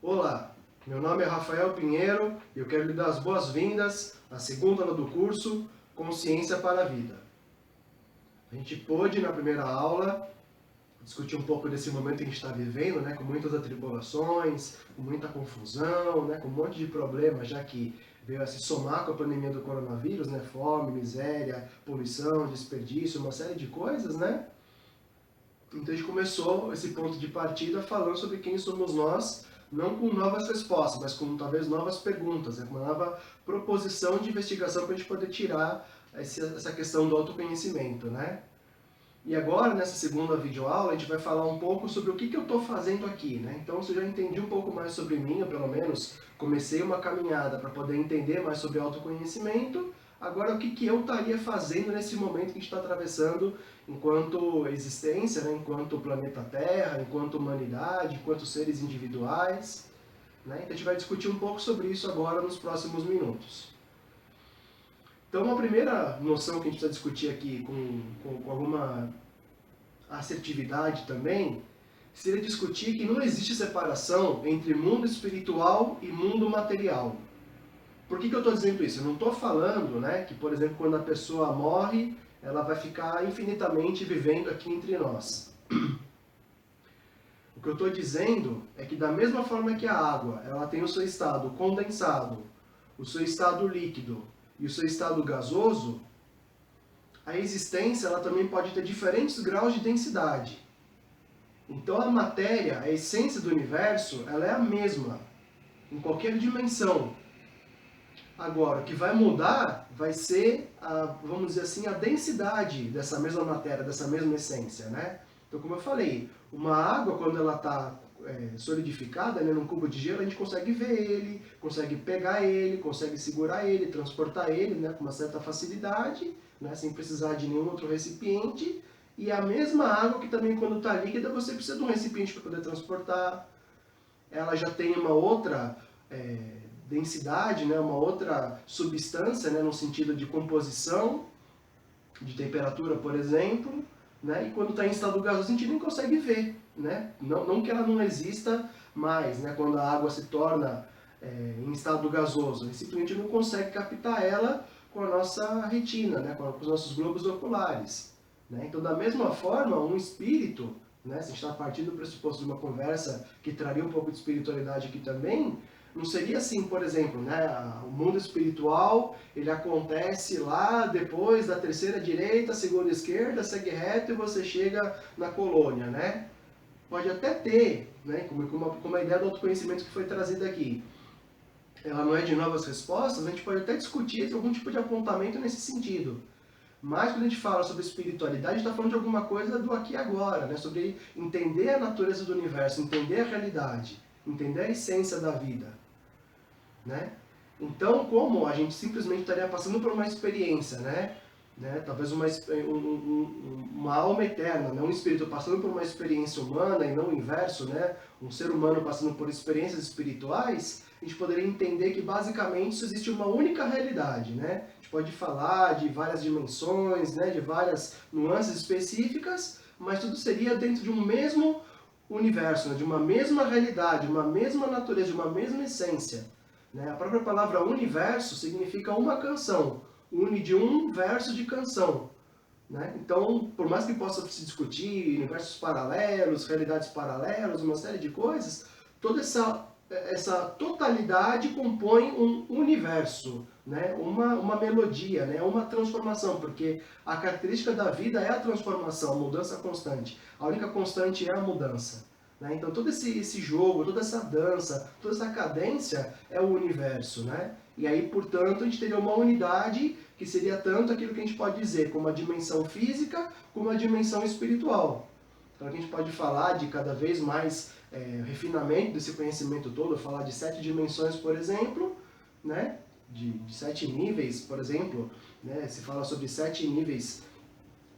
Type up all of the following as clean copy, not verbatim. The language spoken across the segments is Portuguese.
Olá, meu nome é Rafael Pinheiro e eu quero lhe dar as boas-vindas à segunda aula do curso Consciência para a Vida. A gente pôde, na primeira aula, discutir um pouco desse momento que a gente está vivendo, com muitas atribulações, com muita confusão, com um monte de problemas, já que veio a se somar com a pandemia do coronavírus, fome, miséria, poluição, desperdício, uma série de coisas, Então a gente começou esse ponto de partida falando sobre quem somos nós, não com novas respostas, mas com talvez novas perguntas, com uma nova proposição de investigação para a gente poder tirar essa questão do autoconhecimento, E agora, nessa segunda videoaula, a gente vai falar um pouco sobre o que eu estou fazendo aqui, Então, se eu já entendi um pouco mais sobre mim, ou pelo menos comecei uma caminhada para poder entender mais sobre autoconhecimento, agora o que eu estaria fazendo nesse momento que a gente está atravessando enquanto existência, enquanto planeta Terra, enquanto humanidade, enquanto seres individuais, Então a gente vai discutir um pouco sobre isso agora nos próximos minutos. Então, uma primeira noção que a gente precisa discutir aqui com alguma assertividade também, seria discutir que não existe separação entre mundo espiritual e mundo material. Por que eu estou dizendo isso? Eu não estou falando que, por exemplo, quando a pessoa morre, ela vai ficar infinitamente vivendo aqui entre nós. O que eu estou dizendo é que da mesma forma que a água ela tem o seu estado condensado, o seu estado líquido e o seu estado gasoso, a existência ela também pode ter diferentes graus de densidade. Então a matéria, a essência do universo, ela é a mesma, em qualquer dimensão. Agora, o que vai mudar vai ser, vamos dizer assim, a densidade dessa mesma matéria, dessa mesma essência, Então, como eu falei, uma água, quando ela está solidificada, num cubo de gelo, a gente consegue ver ele, consegue pegar ele, consegue segurar ele, transportar ele, com uma certa facilidade, sem precisar de nenhum outro recipiente. E a mesma água que também, quando está líquida, você precisa de um recipiente para poder transportar. Ela já tem uma outra densidade, uma outra substância, no sentido de composição, de temperatura, por exemplo, e quando está em estado gasoso a gente nem consegue ver, não que ela não exista mais, quando a água se torna em estado gasoso, a gente simplesmente não consegue captar ela com a nossa retina, com os nossos globos oculares. Então, da mesma forma, um espírito, se a gente está partindo do pressuposto de uma conversa que traria um pouco de espiritualidade aqui também, não seria assim, por exemplo, o mundo espiritual, ele acontece lá depois da terceira direita, segunda esquerda, segue reto e você chega na colônia, Pode até ter, como a ideia do autoconhecimento que foi trazida aqui, ela não é de novas respostas, a gente pode até discutir algum tipo de apontamento nesse sentido. Mas quando a gente fala sobre espiritualidade, a gente está falando de alguma coisa do aqui e agora, sobre entender a natureza do universo, entender a realidade, entender a essência da vida. Então, como a gente simplesmente estaria passando por uma experiência, talvez uma alma eterna, um espírito passando por uma experiência humana e não o inverso, um ser humano passando por experiências espirituais, a gente poderia entender que basicamente isso existe uma única realidade, A gente pode falar de várias dimensões, de várias nuances específicas, mas tudo seria dentro de um mesmo universo, de uma mesma realidade, uma mesma natureza, de uma mesma essência. A própria palavra universo significa uma canção, une de um verso de canção. Então, por mais que possa se discutir universos paralelos, realidades paralelas, uma série de coisas, toda essa totalidade compõe um universo, uma melodia, uma transformação, porque a característica da vida é a transformação, a mudança constante. A única constante é a mudança. Então todo esse jogo, toda essa dança, toda essa cadência é o universo. E aí, portanto, a gente teria uma unidade que seria tanto aquilo que a gente pode dizer como a dimensão física, como a dimensão espiritual. Então a gente pode falar de cada vez mais refinamento desse conhecimento todo, falar de 7 dimensões, por exemplo, de 7 níveis, por exemplo, se fala sobre 7 níveis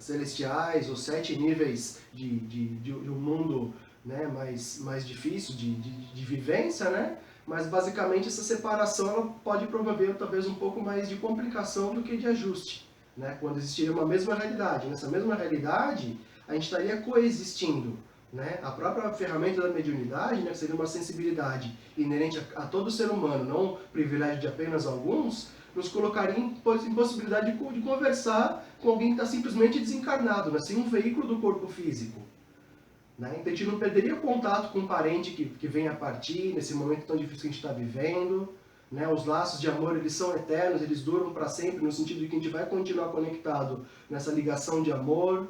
celestiais ou 7 níveis de um mundo mais difícil de vivência, mas basicamente essa separação ela pode promover talvez um pouco mais de complicação do que de ajuste, quando existiria uma mesma realidade. Nessa mesma realidade, a gente estaria coexistindo, né? A própria ferramenta da mediunidade, né, que seria uma sensibilidade inerente a todo ser humano, não um privilégio de apenas alguns, nos colocaria em possibilidade de conversar com alguém que está simplesmente desencarnado, né, sem um veículo do corpo físico. Né? Então a gente não perderia o contato com um parente que vem a partir, nesse momento tão difícil que a gente está vivendo. Né? Os laços de amor, eles são eternos, eles duram para sempre, no sentido de que a gente vai continuar conectado nessa ligação de amor,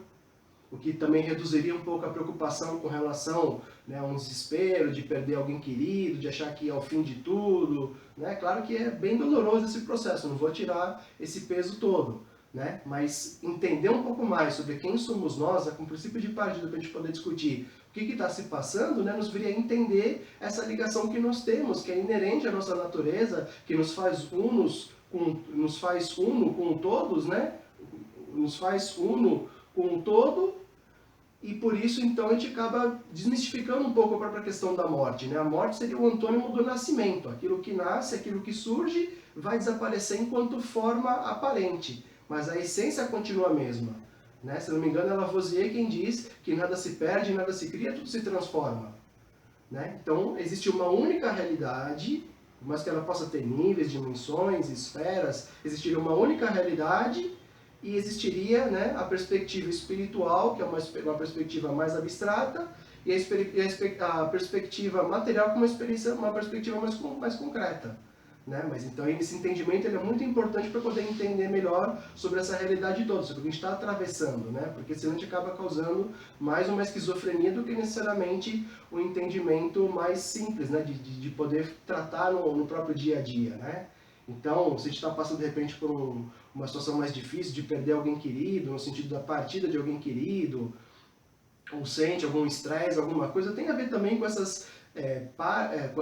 o que também reduziria um pouco a preocupação com relação, né, a um desespero de perder alguém querido, de achar que é o fim de tudo. Né? Claro que é bem doloroso esse processo, não vou tirar esse peso todo. Né? Mas entender um pouco mais sobre quem somos nós, com o princípio de partida, para a gente poder discutir o que está se passando, né, nos viria a entender essa ligação que nós temos, que é inerente à nossa natureza, que nos faz uno com todos, né? Nos faz uno com o todo, e por isso então a gente acaba desmistificando um pouco a própria questão da morte. Né? A morte seria o antônimo do nascimento, aquilo que nasce, aquilo que surge, vai desaparecer enquanto forma aparente. Mas a essência continua a mesma. Né? Se não me engano, é Lavoisier quem diz que nada se perde, nada se cria, tudo se transforma. Né? Então, existe uma única realidade, mas que ela possa ter níveis, dimensões, esferas, existiria uma única realidade e existiria, né, a perspectiva espiritual, que é uma perspectiva mais abstrata, e a perspectiva material, que é uma perspectiva mais concreta. Né? Mas então esse entendimento ele é muito importante para poder entender melhor sobre essa realidade toda, sobre o que a gente está atravessando, né? Porque senão a gente acaba causando mais uma esquizofrenia do que necessariamente um entendimento mais simples, né? de poder tratar no próprio dia a dia. Né? Então, se a gente está passando de repente por uma situação mais difícil de perder alguém querido, no sentido da partida de alguém querido, ou sente algum estresse, alguma coisa, tem a ver também com essas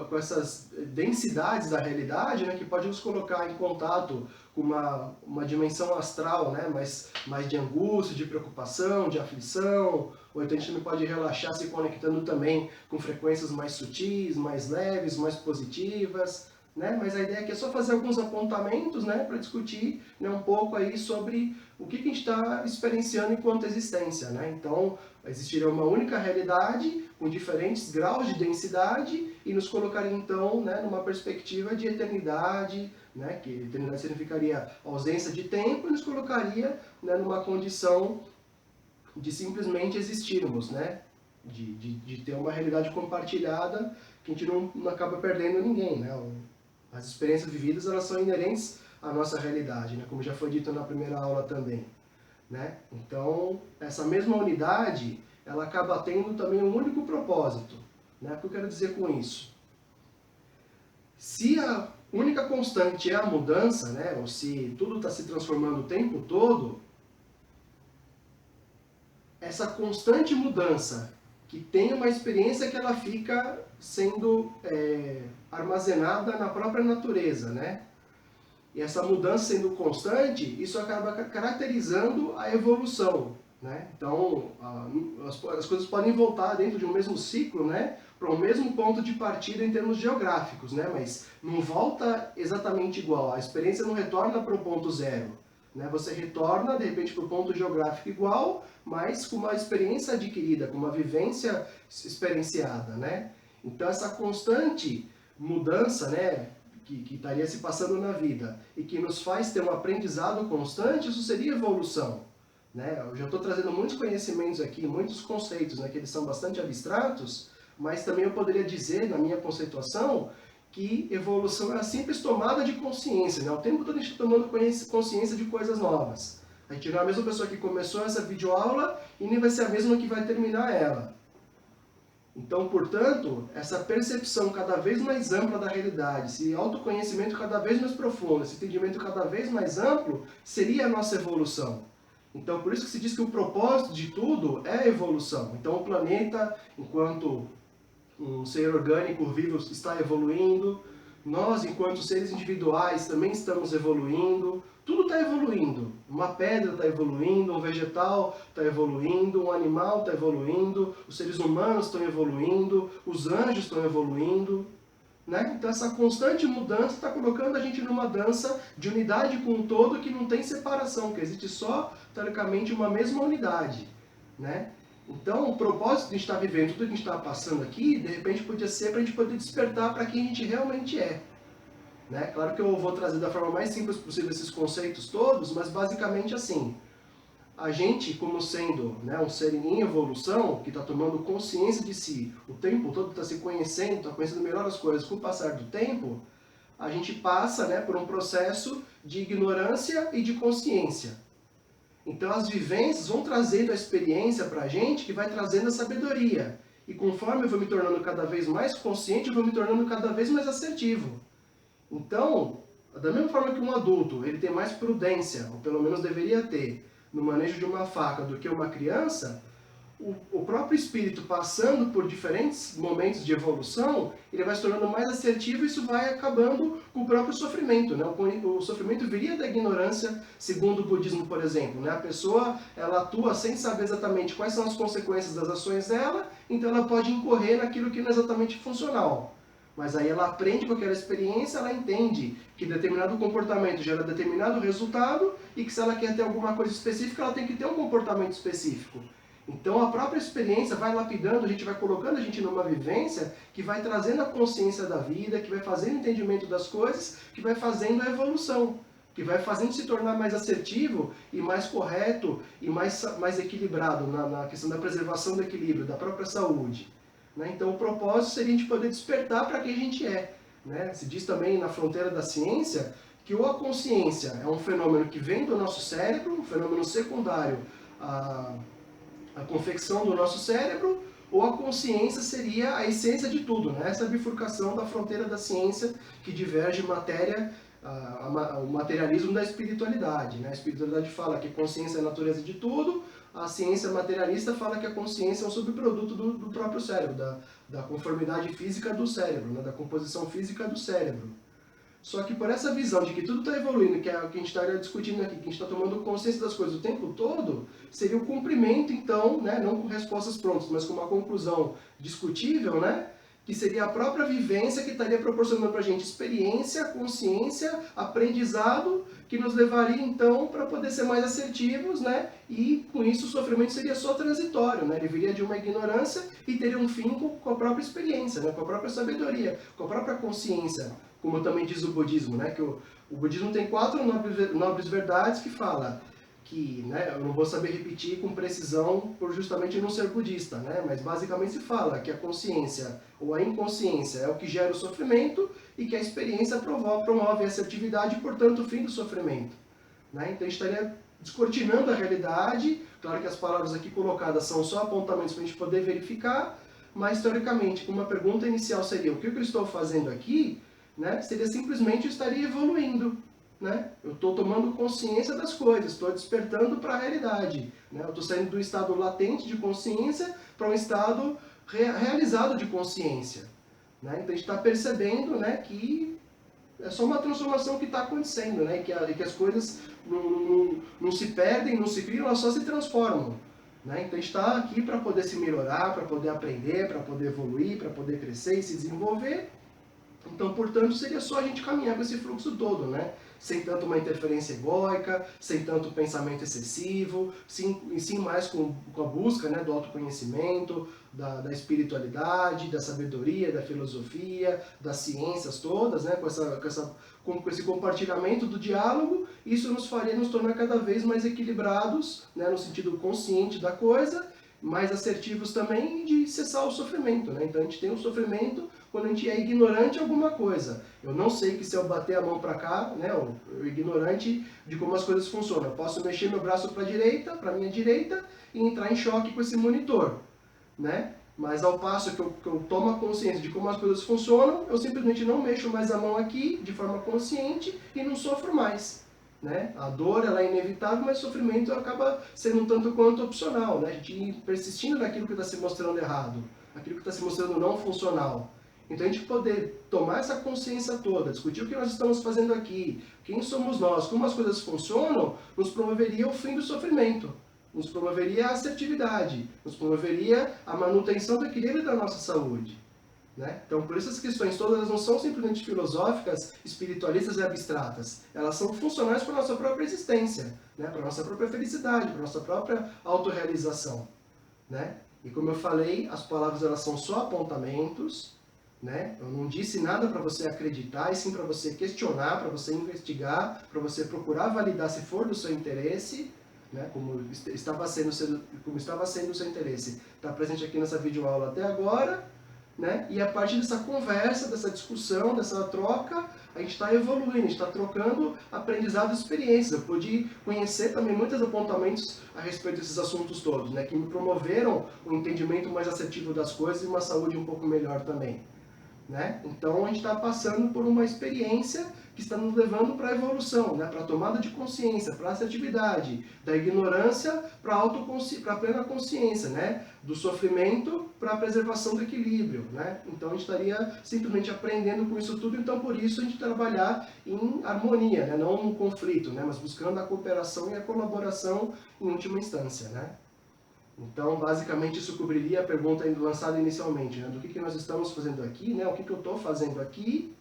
com essas densidades da realidade, né, que pode nos colocar em contato com uma dimensão astral, né, mais de angústia, de preocupação, de aflição, ou então a gente também pode relaxar se conectando também com frequências mais sutis, mais leves, mais positivas. Né? Mas a ideia aqui é só fazer alguns apontamentos, né, para discutir, né, um pouco aí sobre o que a gente está experienciando enquanto existência. Né? Então, existiria uma única realidade com diferentes graus de densidade e nos colocaria então, né, numa perspectiva de eternidade, né, que eternidade significaria ausência de tempo, e nos colocaria, né, numa condição de simplesmente existirmos, né? De ter uma realidade compartilhada que a gente não acaba perdendo ninguém. Né? As experiências vividas, elas são inerentes à nossa realidade, né? Como já foi dito na primeira aula também. Né? Então, essa mesma unidade, ela acaba tendo também um único propósito. Né? O que eu quero dizer com isso? Se a única constante é a mudança, né? Ou se tudo está se transformando o tempo todo, essa constante mudança, que tem uma experiência que ela fica sendo armazenada na própria natureza, né? E essa mudança sendo constante, isso acaba caracterizando a evolução. Né? Então, as coisas podem voltar dentro de um mesmo ciclo, né, para o mesmo ponto de partida em termos geográficos, né, mas não volta exatamente igual. A experiência não retorna para o ponto zero. Né? Você retorna, de repente, para o ponto geográfico igual, mas com uma experiência adquirida, com uma vivência experienciada. Né? Então, essa constante mudança, né, que estaria se passando na vida e que nos faz ter um aprendizado constante, isso seria evolução. Né? Eu já estou trazendo muitos conhecimentos aqui, muitos conceitos, né, que eles são bastante abstratos, mas também eu poderia dizer, na minha conceituação, que evolução é a simples tomada de consciência. Né? O tempo todo a gente está tomando consciência de coisas novas. A gente não é a mesma pessoa que começou essa videoaula e nem vai ser a mesma que vai terminar ela. Então, portanto, essa percepção cada vez mais ampla da realidade, esse autoconhecimento cada vez mais profundo, esse entendimento cada vez mais amplo, seria a nossa evolução. Então, por isso que se diz que o propósito de tudo é a evolução. Então, o planeta, enquanto um ser orgânico vivo, está evoluindo. Nós, enquanto seres individuais, também estamos evoluindo. Tudo está evoluindo. Uma pedra está evoluindo, um vegetal está evoluindo, um animal está evoluindo, os seres humanos estão evoluindo, os anjos estão evoluindo. Né? Então essa constante mudança está colocando a gente numa dança de unidade com o todo que não tem separação, que existe só, teoricamente, uma mesma unidade. Né? Então, o propósito de a gente estar vivendo tudo que a gente está passando aqui, de repente podia ser para a gente poder despertar para quem a gente realmente é. Né? Claro que eu vou trazer da forma mais simples possível esses conceitos todos, mas basicamente assim, a gente como sendo, né, um ser em evolução, que está tomando consciência de si, o tempo todo está se conhecendo, está conhecendo melhor as coisas com o passar do tempo, a gente passa, né, por um processo de ignorância e de consciência. Então as vivências vão trazendo a experiência para a gente, que vai trazendo a sabedoria. E conforme eu vou me tornando cada vez mais consciente, eu vou me tornando cada vez mais assertivo. Então, da mesma forma que um adulto ele tem mais prudência, ou pelo menos deveria ter, no manejo de uma faca do que uma criança, o próprio espírito passando por diferentes momentos de evolução, ele vai se tornando mais assertivo e isso vai acabando com o próprio sofrimento. Né? O sofrimento viria da ignorância, segundo o budismo, por exemplo. Né? A pessoa ela atua sem saber exatamente quais são as consequências das ações dela, então ela pode incorrer naquilo que não é exatamente funcional. Mas aí ela aprende com aquela experiência, ela entende que determinado comportamento gera determinado resultado e que se ela quer ter alguma coisa específica, ela tem que ter um comportamento específico. Então a própria experiência vai lapidando, a gente vai colocando a gente numa vivência que vai trazendo a consciência da vida, que vai fazendo o entendimento das coisas, que vai fazendo a evolução, que vai fazendo se tornar mais assertivo e mais correto e mais equilibrado na questão da preservação do equilíbrio, da própria saúde. Né? Então o propósito seria a gente poder despertar para quem a gente é. Né? Se diz também na fronteira da ciência que ou a consciência é um fenômeno que vem do nosso cérebro, um fenômeno secundário a confecção do nosso cérebro, ou a consciência seria a essência de tudo, né? Essa bifurcação da fronteira da ciência que diverge matéria, o materialismo da espiritualidade. Né? A espiritualidade fala que a consciência é a natureza de tudo, a ciência materialista fala que a consciência é um subproduto do próprio cérebro, da conformidade física do cérebro, né? Da composição física do cérebro. Só que por essa visão de que tudo está evoluindo, que é o que a gente está discutindo aqui, que a gente está tomando consciência das coisas o tempo todo, seria o cumprimento, então, né, não com respostas prontas, mas com uma conclusão discutível, né, que seria a própria vivência que estaria proporcionando para a gente experiência, consciência, aprendizado, que nos levaria, então, para poder ser mais assertivos, né, e com isso o sofrimento seria só transitório, né, ele viria de uma ignorância e teria um fim com a própria experiência, né, com a própria sabedoria, com a própria consciência. Como também diz o budismo, né? Que o budismo tem 4 nobres verdades que fala que, né, eu não vou saber repetir com precisão por justamente não ser budista, né? Mas basicamente se fala que a consciência ou a inconsciência é o que gera o sofrimento e que a experiência promove a assertividade e, portanto, o fim do sofrimento. Né? Então a gente estaria descortinando a realidade, claro que as palavras aqui colocadas são só apontamentos para a gente poder verificar, mas teoricamente, como uma pergunta inicial seria o que eu estou fazendo aqui, né, seria simplesmente eu estaria evoluindo. Né? Eu estou tomando consciência das coisas, estou despertando para a realidade. Né? Eu estou saindo do estado latente de consciência para um estado realizado de consciência. Né? Então a gente está percebendo, né, que é só uma transformação que está acontecendo, né? E que as coisas não se perdem, não se criam, elas só se transformam. Né? Então a gente está aqui para poder se melhorar, para poder aprender, para poder evoluir, para poder crescer e se desenvolver. Então, portanto, seria só a gente caminhar com esse fluxo todo, né? Sem tanto uma interferência egóica, sem tanto pensamento excessivo, sim mais com a busca, né, do autoconhecimento, da espiritualidade, da sabedoria, da filosofia, das ciências todas, né? Com esse compartilhamento do diálogo, isso nos faria nos tornar cada vez mais equilibrados, né, no sentido consciente da coisa, mais assertivos também de cessar o sofrimento. Né? Então a gente tem o sofrimento quando a gente é ignorante de alguma coisa. Eu não sei que se eu bater a mão para cá, né, eu ignorante de como as coisas funcionam. Eu posso mexer meu braço para a direita, para minha direita, e entrar em choque com esse monitor. Né? Mas ao passo que eu tomo a consciência de como as coisas funcionam, eu simplesmente não mexo mais a mão aqui de forma consciente e não sofro mais. Né? A dor ela é inevitável, mas o sofrimento acaba sendo um tanto quanto opcional. Né? A gente ir persistindo naquilo que está se mostrando errado, aquilo que está se mostrando não funcional. Então a gente poder tomar essa consciência toda, discutir o que nós estamos fazendo aqui, quem somos nós, como as coisas funcionam, nos promoveria o fim do sofrimento, nos promoveria a assertividade, nos promoveria a manutenção do equilíbrio da nossa saúde. Né? Então, por isso as questões todas não são simplesmente filosóficas, espiritualistas e abstratas. Elas são funcionais para a nossa própria existência, né? Para a nossa própria felicidade, para a nossa própria autorrealização. né? E como eu falei, as palavras elas são só apontamentos, né? Eu não disse nada para você acreditar, e sim para você questionar, para você investigar, para você procurar validar se for do seu interesse, né? Como estava sendo o seu interesse, está presente aqui nessa videoaula até agora, né? E a partir dessa conversa, dessa discussão, dessa troca, a gente está evoluindo, a gente está trocando aprendizados e experiências. Eu pude conhecer também muitos apontamentos a respeito desses assuntos todos, né? Que me promoveram um entendimento mais assertivo das coisas e uma saúde um pouco melhor também. Né? Então a gente está passando por uma experiência que está nos levando para a evolução, né? Para a tomada de consciência, para a assertividade, da ignorância para a plena consciência, né? Do sofrimento para a preservação do equilíbrio. Né? Então a gente estaria simplesmente aprendendo com isso tudo, então por isso a gente trabalhar em harmonia, né? Não no conflito, né? Mas buscando a cooperação e a colaboração em última instância. Né? Então, basicamente, isso cobriria a pergunta lançada inicialmente, né? Do que nós estamos fazendo aqui, né? O que eu estou fazendo aqui.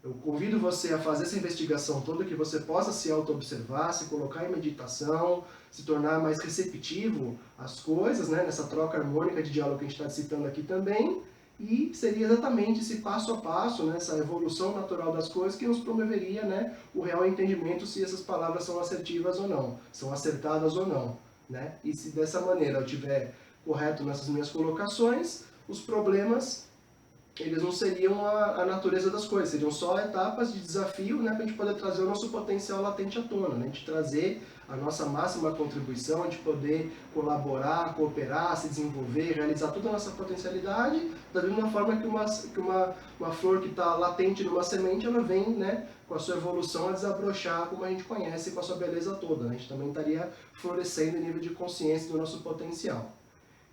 Eu convido você a fazer essa investigação toda, que você possa se auto-observar, se colocar em meditação, se tornar mais receptivo às coisas, né? Nessa troca harmônica de diálogo que a gente está citando aqui também. E seria exatamente esse passo a passo, né? Essa evolução natural das coisas que nos promoveria, né? O real entendimento se essas palavras são assertivas ou não, são acertadas ou não. Né? E se dessa maneira eu estiver correto nessas minhas colocações, os problemas eles não seriam a natureza das coisas, seriam só etapas de desafio, né, para a gente poder trazer o nosso potencial latente à tona, né, a gente trazer a nossa máxima contribuição, a gente poder colaborar, cooperar, se desenvolver, realizar toda a nossa potencialidade, da mesma forma que uma flor que está latente numa semente, ela vem, né, com a sua evolução a desabrochar, como a gente conhece, com a sua beleza toda. Né? A gente também estaria florescendo em nível de consciência do nosso potencial.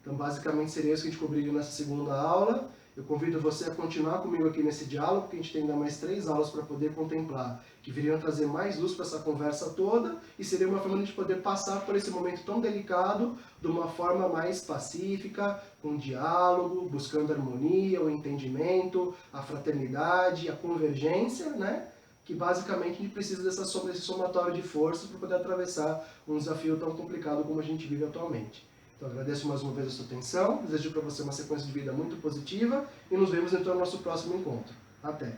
Então, basicamente, seria isso que a gente cobriria nessa segunda aula. Eu convido você a continuar comigo aqui nesse diálogo, porque a gente tem ainda mais 3 aulas para poder contemplar, que viriam trazer mais luz para essa conversa toda, e seria uma forma de a gente poder passar por esse momento tão delicado de uma forma mais pacífica, com diálogo, buscando a harmonia, o entendimento, a fraternidade, a convergência, né? Que basicamente a gente precisa desse somatório de forças para poder atravessar um desafio tão complicado como a gente vive atualmente. Então agradeço mais uma vez a sua atenção, desejo para você uma sequência de vida muito positiva e nos vemos então no nosso próximo encontro. Até!